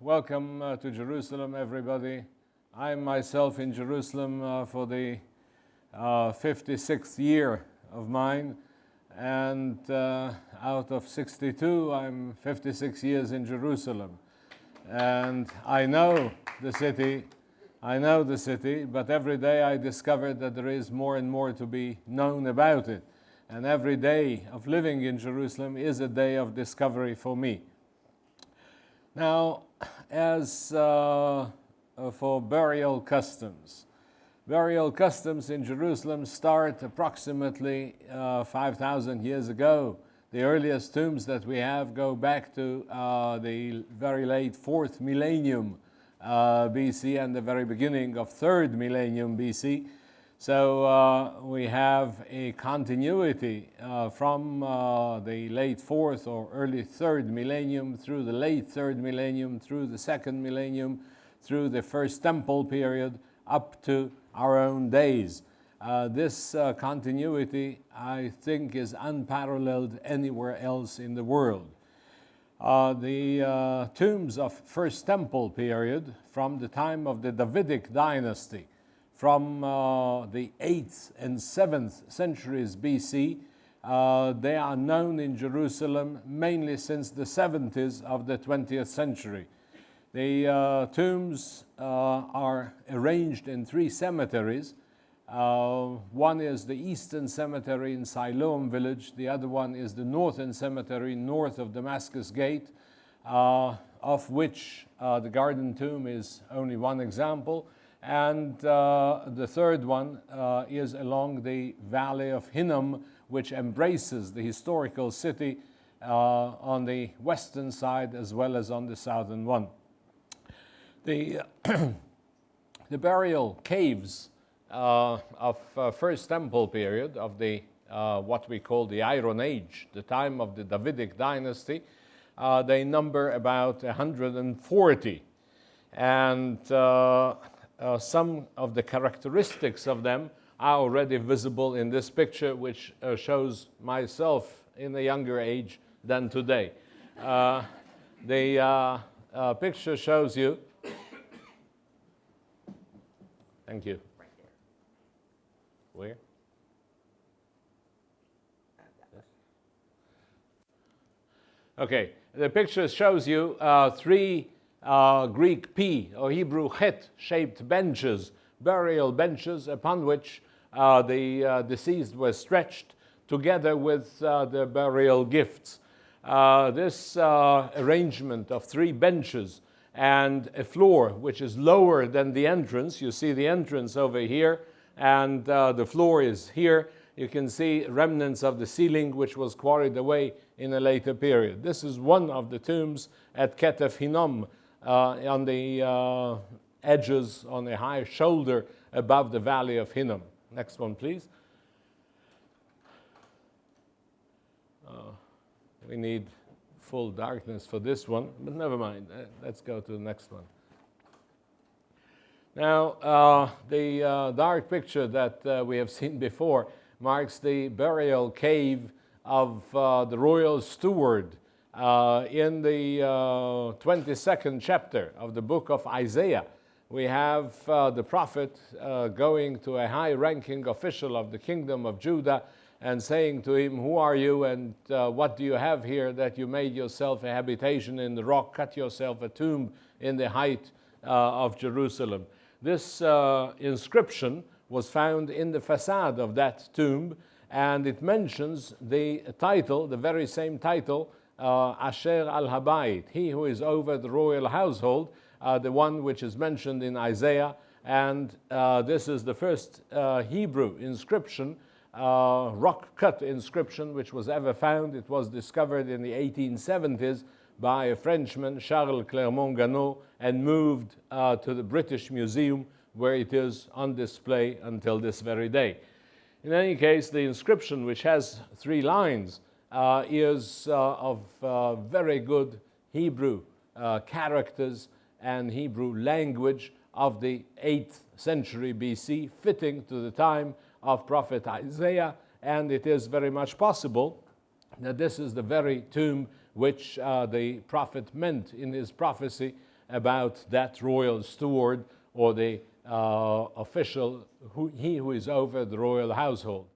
Welcome to Jerusalem, everybody. I'm myself in Jerusalem for the 56th year of mine, and out of 62, I'm 56 years in Jerusalem. And I know the city, but every day I discovered that there is more and more to be known about it. And every day of living in Jerusalem is a day of discovery for me. Now, as for burial customs in Jerusalem start approximately 5,000 years ago. The earliest tombs that we have go back to the very late 4th millennium BC and the very beginning of 3rd millennium BC. So we have a continuity from the late 4th or early 3rd millennium through the late 3rd millennium, through the 2nd millennium, through the First Temple period, up to our own days. This continuity, I think, is unparalleled anywhere else in the world. The tombs of First Temple period, from the time of the Davidic dynasty, from the 8th and 7th centuries BC, they are known in Jerusalem mainly since the 70s of the 20th century. The tombs are arranged in 3 cemeteries. One is the Eastern Cemetery in Siloam village. The other one is the Northern Cemetery north of Damascus Gate, of which the Garden Tomb is only one example. And the third one is along the Valley of Hinnom, which embraces the historical city on the western side as well as on the southern one. The burial caves of First Temple period, of the what we call the Iron Age, the time of the Davidic dynasty, they number about 140. And some of the characteristics of them are already visible in this picture, which shows myself in a younger age than today. The picture shows you. Thank you. Right there. Where? Okay, the picture shows you 3 Greek P or Hebrew Het shaped benches, burial benches, upon which the deceased was stretched together with the burial gifts. This arrangement of 3 benches and a floor which is lower than the entrance. You see the entrance over here, and the floor is here. You can see remnants of the ceiling, which was quarried away in a later period. This is one of the tombs at Ketef Hinnom, on the edges, on the high shoulder above the Valley of Hinnom. Next one, please. We need full darkness for this one, but never mind. Let's go to the next one. Now, the dark picture that we have seen before marks the burial cave of the royal steward in the 22nd chapter of the book of Isaiah. We have the prophet going to a high-ranking official of the kingdom of Judah and saying to him, "Who are you, and what do you have here that you made yourself a habitation in the rock, cut yourself a tomb in the height of Jerusalem?" This inscription was found in the facade of that tomb, and it mentions the title, the very same title, Asher al-Habayit, he who is over the royal household, the one which is mentioned in Isaiah. And this is the first Hebrew inscription, rock-cut inscription, which was ever found. It was discovered in the 1870s by a Frenchman, Charles Clermont-Ganneau, and moved to the British Museum, where it is on display until this very day. In any case, the inscription, which has 3 lines, is of very good Hebrew characters and Hebrew language of the 8th century BC, fitting to the time of Prophet Isaiah, and it is very much possible that this is the very tomb which the prophet meant in his prophecy about that royal steward or the official, he who is over the royal household.